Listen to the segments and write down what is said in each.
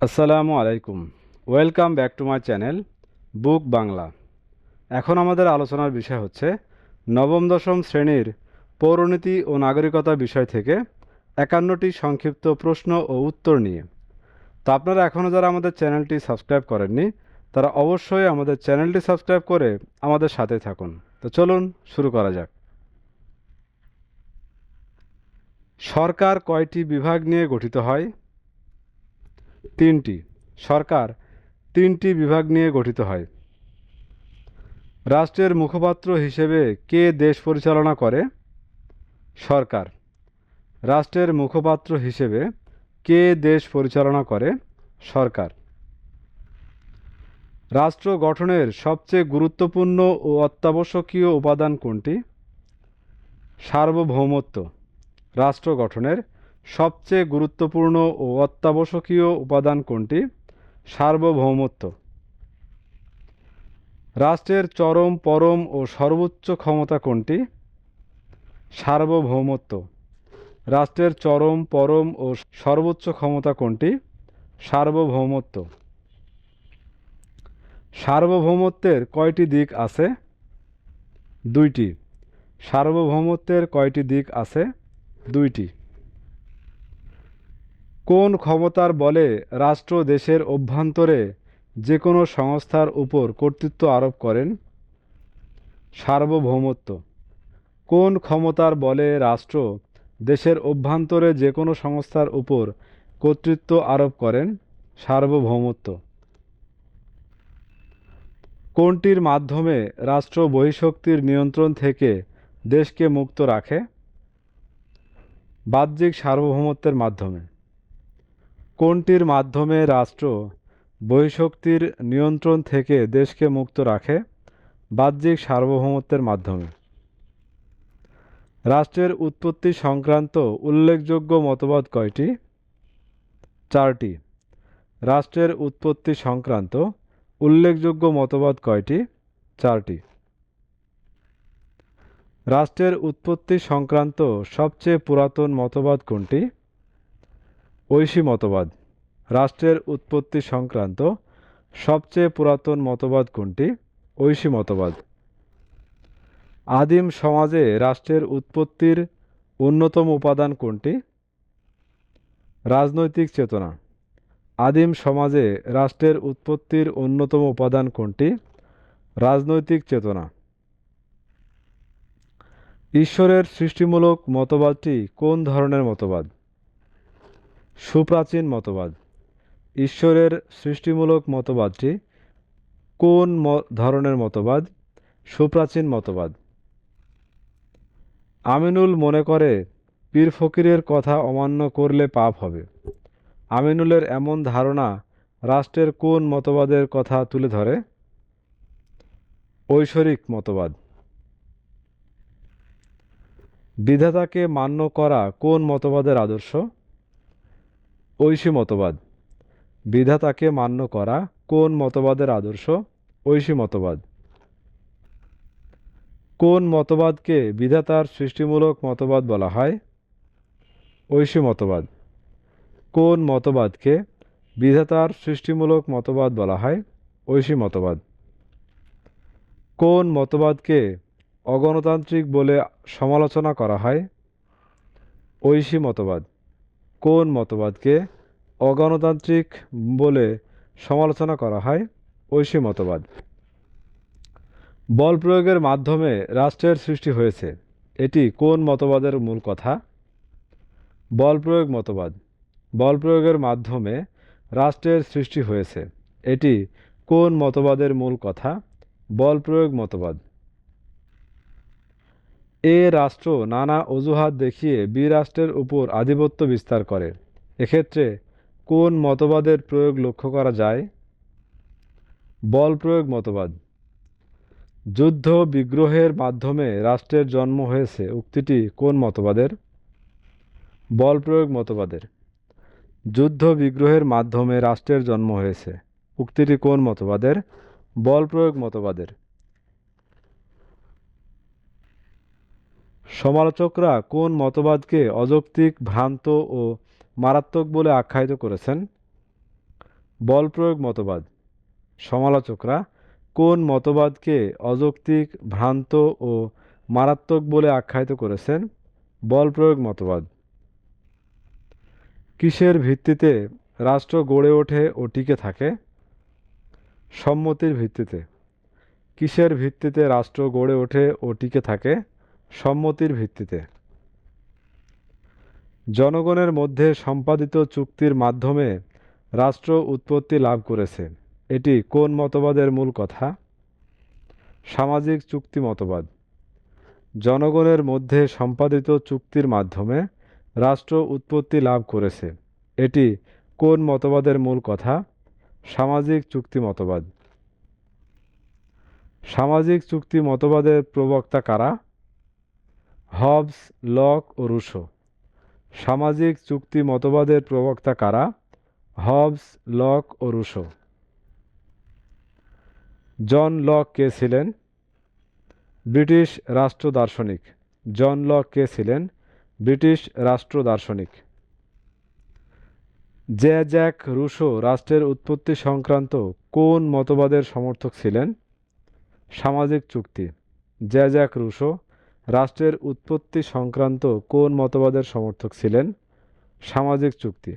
আসসালামু আলাইকুম। Welcome back to my channel book Bangla. এখন আমাদের আলোচনার বিষয় হচ্ছে নবম দশম শ্রেণীর পৌরনীতি ও নাগরিকতা বিষয় থেকে 51টি সংক্ষিপ্ত প্রশ্ন ও উত্তর নিয়ে। তো আপনারা এখনও যারা আমাদের চ্যানেলটি সাবস্ক্রাইব করেননি তারা অবশ্যই আমাদের চ্যানেলটি সাবস্ক্রাইব করে আমাদের সাথে থাকুন। তো চলুন শুরু করা যাক। সরকার কয়টি বিভাগ নিয়ে গঠিত হয়? 3টি। সরকার 3টি বিভাগ নিয়ে গঠিত হয়। রাষ্ট্রের মুখপাত্র হিসেবে কে দেশ পরিচালনা করে? সরকার। রাষ্ট্রের মুখপাত্র হিসেবে কে দেশ পরিচালনা করে? সরকার। রাষ্ট্র গঠনের সবচেয়ে গুরুত্বপূর্ণ ও অত্যাবশ্যকীয় উপাদান কোনটি? সার্বভৌমত্ব। রাষ্ট্র গঠনের সবচেয়ে গুরুত্বপূর্ণ ও অত্যাবশ্যকীয় উপাদান কোনটি? সার্বভৌমত্ব। রাষ্ট্রের চরম পরম ও সর্বোচ্চ ক্ষমতা কোনটি? সার্বভৌমত্ব। রাষ্ট্রের চরম পরম ও সর্বোচ্চ ক্ষমতা কোনটি? সার্বভৌমত্ব। সার্বভৌমত্বের কয়টি দিক আছে? 2টি। সার্বভৌমত্বের কয়টি দিক আছে? 2টি। কোন ক্ষমতার বলে রাষ্ট্র দেশের অভ্যন্তরে যে কোনো সংস্থার উপর কর্তৃত্ব আরোপ করেন? সার্বভৌমত্ব। কোন ক্ষমতার বলে রাষ্ট্র দেশের অভ্যন্তরে যে কোনো সংস্থার উপর কর্তৃত্ব আরোপ করেন? সার্বভৌমত্ব। কোনটির মাধ্যমে রাষ্ট্র বহিঃশক্তির নিয়ন্ত্রণ থেকে দেশকে মুক্ত রাখে? বাহ্যিক সার্বভৌমত্বের মাধ্যমে। কোনটির মাধ্যমে রাষ্ট্র বহিঃশক্তির নিয়ন্ত্রণ থেকে দেশকে মুক্ত রাখে? বাহ্যিক সার্বভৌমত্বের মাধ্যমে। রাষ্ট্রের উৎপত্তি সংক্রান্ত উল্লেখযোগ্য মতবাদ কয়টি? 4টি। রাষ্ট্রের উৎপত্তি সংক্রান্ত উল্লেখযোগ্য মতবাদ কয়টি? 4টি। রাষ্ট্রের উৎপত্তি সংক্রান্ত সবচেয়ে পুরাতন মতবাদ কোনটি? ঐশী মতবাদ। রাষ্ট্রের উৎপত্তি সংক্রান্ত সবচেয়ে পুরাতন মতবাদ কোনটি? ঐশী মতবাদ। আদিম সমাজে রাষ্ট্রের উৎপত্তির অন্যতম উপাদান কোনটি? রাজনৈতিক চেতনা। আদিম সমাজে রাষ্ট্রের উৎপত্তির অন্যতম উপাদান কোনটি? রাজনৈতিক চেতনা। ঈশ্বরের সৃষ্টিমূলক মতবাদটি কোন ধরনের মতবাদ? সুপ্রাচীন মতবাদ। ঈশ্বরের সৃষ্টিমূলক মতবাদটি কোন ধরনের মতবাদ? সুপ্রাচীন মতবাদ। আমিনুল মনে করে পীর ফকিরের কথা অমান্য করলে পাপ হবে। আমিনুলের এমন ধারণা রাষ্ট্রের কোন মতবাদের কথা তুলে ধরে? ঐশ্বরিক মতবাদ। বিধাতাকে মান্য করা কোন মতবাদের আদর্শ? ঐশী মতবাদ। বিধাতাকে মান্য করা কোন মতবাদের আদর্শ? ঐশী মতবাদ। কোন মতবাদকে বিধাতার সৃষ্টিমূলক মতবাদ বলা হয়? ঐশী মতবাদ। কোন মতবাদকে বিধাতার সৃষ্টিমূলক মতবাদ বলা হয়? ঐশী মতবাদ। কোন মতবাদকে অগণতান্ত্রিক বলে সমালোচনা করা হয়? ঐশী মতবাদ। কোন মতবাদকে অগণতান্ত্রিক বলে সমালোচনা করা হয়? ঐশী মতবাদ। বল প্রয়োগের মাধ্যমে রাষ্ট্রের সৃষ্টি হয়েছে, এটি কোন মতবাদের মূল কথা? বল প্রয়োগ মতবাদ। বল প্রয়োগের মাধ্যমে রাষ্ট্রের সৃষ্টি হয়েছে, এটি কোন মতবাদের মূল কথা? বল প্রয়োগ মতবাদ। এ রাষ্ট্র নানা অজুহাত দেখিয়ে বি রাষ্ট্রের উপর আধিপত্য বিস্তার করে, এক্ষেত্রে কোন মতবাদের প্রয়োগ লক্ষ্য করা যায়? বল প্রয়োগ মতবাদ। যুদ্ধ বিগ্রহের মাধ্যমে রাষ্ট্রের জন্ম হয়েছে, উক্তিটি কোন মতবাদের? বল প্রয়োগ মতবাদের। যুদ্ধ বিগ্রহের মাধ্যমে রাষ্ট্রের জন্ম হয়েছে, উক্তিটি কোন মতবাদের? বল প্রয়োগ মতবাদের। সমালোচকরা কোন মতবাদকে অযৌক্তিক, ভ্রান্ত ও মারাত্মক বলে আখ্যায়িত করেছেন? বল প্রয়োগ মতবাদ। সমালোচকরা কোন মতবাদকে অযৌক্তিক, ভ্রান্ত ও মারাত্মক বলে আখ্যায়িত করেছেন? বল প্রয়োগ মতবাদ। কিসের ভিত্তিতে রাষ্ট্র গড়ে ওঠে ও টিকে থাকে? সম্মতির ভিত্তিতে। কিসের ভিত্তিতে রাষ্ট্র গড়ে ওঠে ও টিকে থাকে? সম্মতির ভিত্তিতে। জনগণের মধ্যে সম্পাদিত চুক্তির মাধ্যমে রাষ্ট্র উৎপত্তি লাভ করেছে, এটি কোন মতবাদের মূল কথা? সামাজিক চুক্তি মতবাদ। জনগণের মধ্যে সম্পাদিত চুক্তির মাধ্যমে রাষ্ট্র উৎপত্তি লাভ করেছে, এটি কোন মতবাদের মূল কথা? সামাজিক চুক্তি মতবাদ। সামাজিক চুক্তি মতবাদের প্রবক্তা কারা? হবস, লক ও রুশো। সামাজিক চুক্তি মতবাদের প্রবক্তা কারা? হবস, লক ও রুশো। জন লক কে ছিলেন? ব্রিটিশ রাষ্ট্র দার্শনিক। জন লক কে ছিলেন? ব্রিটিশ রাষ্ট্র দার্শনিক। জ্যাক রুশো রাষ্ট্রের উৎপত্তি সংক্রান্ত কোন মতবাদের সমর্থক ছিলেন? সামাজিক চুক্তি। জ্যাক রুশো রাষ্ট্রের উৎপত্তি সংক্রান্ত কোন মতবাদের সমর্থক ছিলেন? সামাজিক চুক্তি।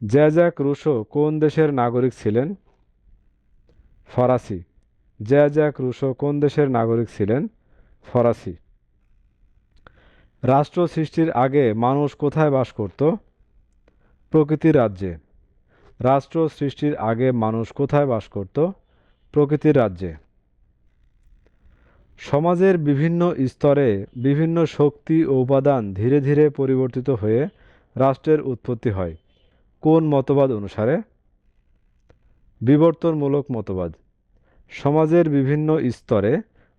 জ্যাক রুশো কোন দেশের নাগরিক ছিলেন? ফরাসি। জ্যাক রুশো কোন দেশের নাগরিক ছিলেন? ফরাসি। রাষ্ট্র সৃষ্টির আগে মানুষ কোথায় বাস করত? প্রকৃতির রাজ্যে। রাষ্ট্র সৃষ্টির আগে মানুষ কোথায় বাস করত? প্রকৃতির রাজ্যে। সমাজের বিভিন্ন স্তরে বিভিন্ন শক্তি ও উপাদান ধীরে ধীরে পরিবর্তিত হয়ে রাষ্ট্রের উৎপত্তি হয়, কোন মতবাদ অনুসারে? বিবর্তনমূলক মতবাদ। সমাজের বিভিন্ন স্তরে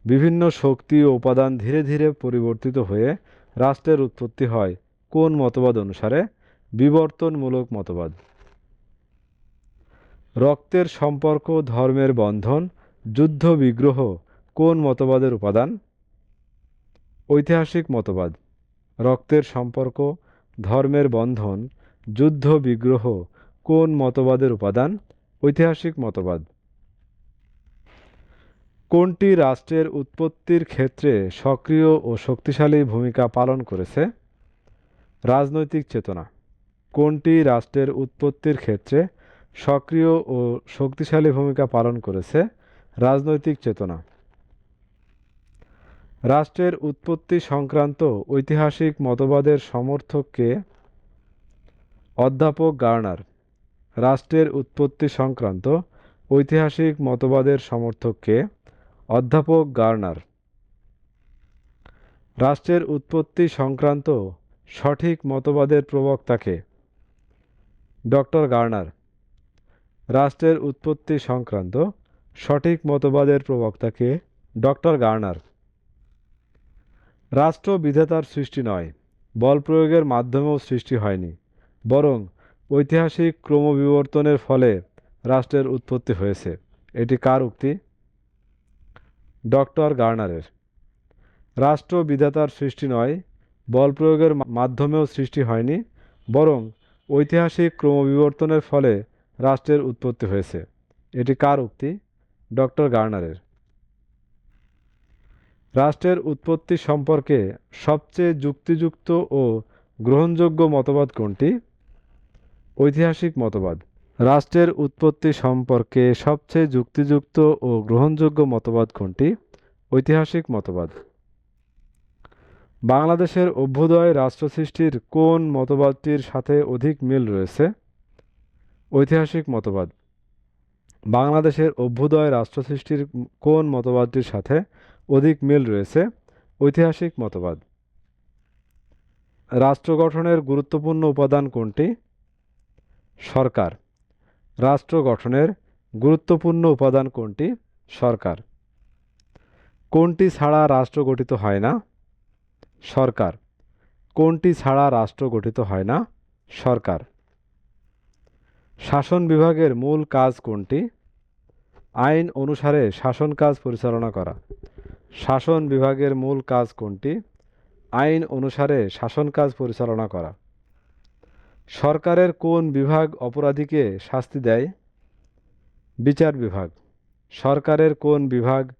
বিভিন্ন শক্তি ও উপাদান ধীরে ধীরে পরিবর্তিত হয়ে রাষ্ট্রের উৎপত্তি হয়, কোন মতবাদ অনুসারে? বিবর্তনমূলক মতবাদ। রক্তের সম্পর্ক, ধর্মের বন্ধন, যুদ্ধ বিগ্রহ কোন মতবাদের উপাদান? ঐতিহাসিক মতবাদ। রক্তের সম্পর্ক, ধর্মের বন্ধন, যুদ্ধ বিগ্রহ কোন মতবাদের উপাদান? ঐতিহাসিক মতবাদ। কোনটি রাষ্ট্রের উৎপত্তির ক্ষেত্রে সক্রিয় ও শক্তিশালী ভূমিকা পালন করেছে? রাজনৈতিক চেতনা। কোনটি রাষ্ট্রের উৎপত্তির ক্ষেত্রে সক্রিয় ও শক্তিশালী ভূমিকা পালন করেছে? রাজনৈতিক চেতনা। রাষ্ট্রের উৎপত্তি সংক্রান্ত ঐতিহাসিক মতবাদের সমর্থক কে? অধ্যাপক গার্নার। রাষ্ট্রের উৎপত্তি সংক্রান্ত ঐতিহাসিক মতবাদের সমর্থক কে? অধ্যাপক গার্নার। রাষ্ট্রের উৎপত্তি সংক্রান্ত সঠিক মতবাদের প্রবক্তা কে? Doctor Garner. রাষ্ট্রের উৎপত্তি সংক্রান্ত সঠিক মতবাদের প্রবক্তা কে? Doctor Garner. রাষ্ট্র বিধাতার সৃষ্টি নয়, বল প্রয়োগের মাধ্যমেও সৃষ্টি হয়নি, বরং ঐতিহাসিক ক্রমবিবর্তনের ফলে রাষ্ট্রের উৎপত্তি হয়েছে, এটি কার উক্তি? ডক্টর গার্নারের। রাষ্ট্র বিধাতার সৃষ্টি নয়, বল প্রয়োগের মাধ্যমেও সৃষ্টি হয়নি, বরং ঐতিহাসিক ক্রমবিবর্তনের ফলে রাষ্ট্রের উৎপত্তি হয়েছে, এটি কার উক্তি? ডক্টর গার্নারের। রাষ্ট্রের উৎপত্তি সম্পর্কে সবচেয়ে যুক্তিযুক্ত ও গ্রহণযোগ্য মতবাদ কোনটি? ঐতিহাসিক মতবাদ। রাষ্ট্রের উৎপত্তি সম্পর্কে সবচেয়ে যুক্তিযুক্ত ও গ্রহণযোগ্য মতবাদ কোনটি? ঐতিহাসিক মতবাদ। বাংলাদেশের অভ্যুদয় রাষ্ট্র সৃষ্টির কোন মতবাদটির সাথে অধিক মিল রয়েছে? ঐতিহাসিক মতবাদ। বাংলাদেশের অভ্যুদয় রাষ্ট্র সৃষ্টির কোন মতবাদটির সাথে অধিক মিল রয়েছে? ঐতিহাসিক মতবাদ। রাষ্ট্র গঠনের গুরুত্বপূর্ণ উপাদান কোনটি? সরকার। রাষ্ট্র গঠনের গুরুত্বপূর্ণ উপাদান কোনটি? সরকার। কোনটি ছাড়া রাষ্ট্র গঠিত হয় না? সরকার। কোনটি ছাড়া রাষ্ট্র গঠিত হয় না? সরকার। শাসন বিভাগের মূল কাজ কোনটি? আইন অনুসারে শাসন কাজ পরিচালনা করা। শাসন বিভাগের মূল কাজ কোনটি? আইন অনুসারে শাসন কাজ পরিচালনা করা। সরকারের কোন বিভাগ অপরাধীকে শাস্তি দেয়? বিচার বিভাগ। সরকারের কোন বিভাগ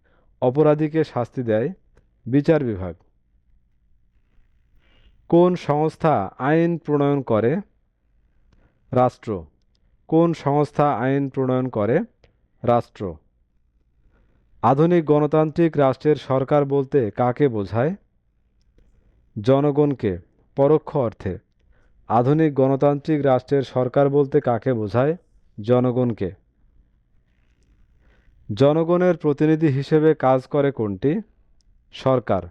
অপরাধীকে শাস্তি দেয়? বিচার বিভাগ। কোন সংস্থা আইন প্রণয়ন করে? রাষ্ট্র। কোন সংস্থা আইন প্রণয়ন করে? রাষ্ট্র। আধুনিক গণতান্ত্রিক রাষ্ট্রের সরকার বলতে কাকে বোঝায়? জনগণকে, পরোক্ষ অর্থে। আধুনিক গণতান্ত্রিক রাষ্ট্রের সরকার বলতে কাকে বোঝায়? জনগণকে। জনগণের প্রতিনিধি হিসেবে কাজ করে কোনটি? সরকার।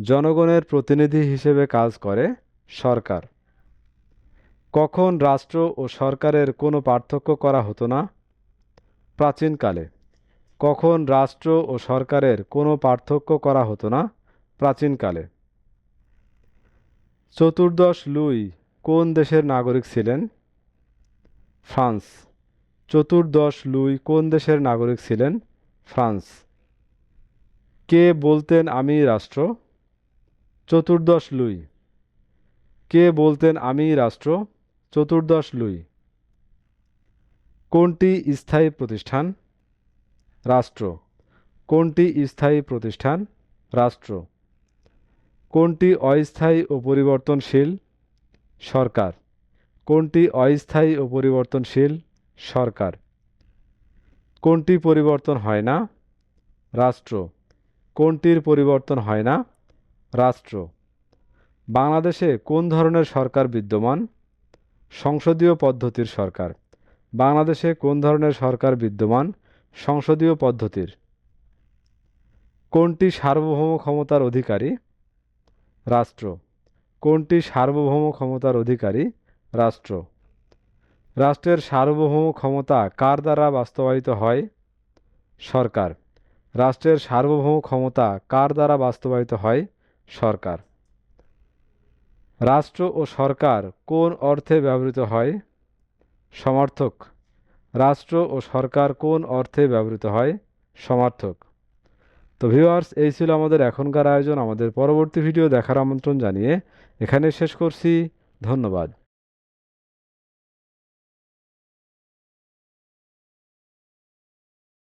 জনগণের প্রতিনিধি হিসেবে কাজ করে সরকার। কখন রাষ্ট্র ও সরকারের কোনো পার্থক্য করা হতো না? প্রাচীনকালে। কখন রাষ্ট্র ও সরকারের কোনো পার্থক্য করা হতো না? প্রাচীনকালে। চতুর্দশ লুই কোন দেশের নাগরিক ছিলেন? ফ্রান্স। চতুর্দশ লুই কোন দেশের নাগরিক ছিলেন? ফ্রান্স। কে বলতেন আমিই রাষ্ট্র? চতুর্দশ লুই। কে বলতেন আমিই রাষ্ট্র? চতুর্দশ লুই। কোনটি স্থায়ী প্রতিষ্ঠান? রাষ্ট্র। কোনটি স্থায়ী প্রতিষ্ঠান? রাষ্ট্র। কোনটি অস্থায়ী ও পরিবর্তনশীল? সরকার। কোনটি অস্থায়ী ও পরিবর্তনশীল? সরকার। কোনটি পরিবর্তন হয় না? রাষ্ট্র। কোনটির পরিবর্তন হয় না? রাষ্ট্র। বাংলাদেশে কোন ধরনের সরকার বিদ্যমান? সংসদীয় পদ্ধতির সরকার। বাংলাদেশে কোন ধরনের সরকার বিদ্যমান? সংসদীয় পদ্ধতির। কোনটি সার্বভৌম ক্ষমতার অধিকারী? রাষ্ট্র। কোনটি সার্বভৌম ক্ষমতার অধিকারী? রাষ্ট্র। রাষ্ট্রের সার্বভৌম ক্ষমতা কার দ্বারা বাস্তবায়িত হয়? সরকার। রাষ্ট্রের সার্বভৌম ক্ষমতা কার দ্বারা বাস্তবায়িত হয়? সরকার। রাষ্ট্র ও সরকার কোন অর্থে ব্যবহৃত হয়? সমার্থক। রাষ্ট্র ও সরকার কোন অর্থে ব্যবহৃত হয়? সমার্থক। তো ভিউয়ার্স, এই ছিল আমাদের এখনকার আয়োজন। আমাদের পরবর্তী ভিডিও দেখার আমন্ত্রণ জানিয়ে এখানে শেষ করছি। ধন্যবাদ।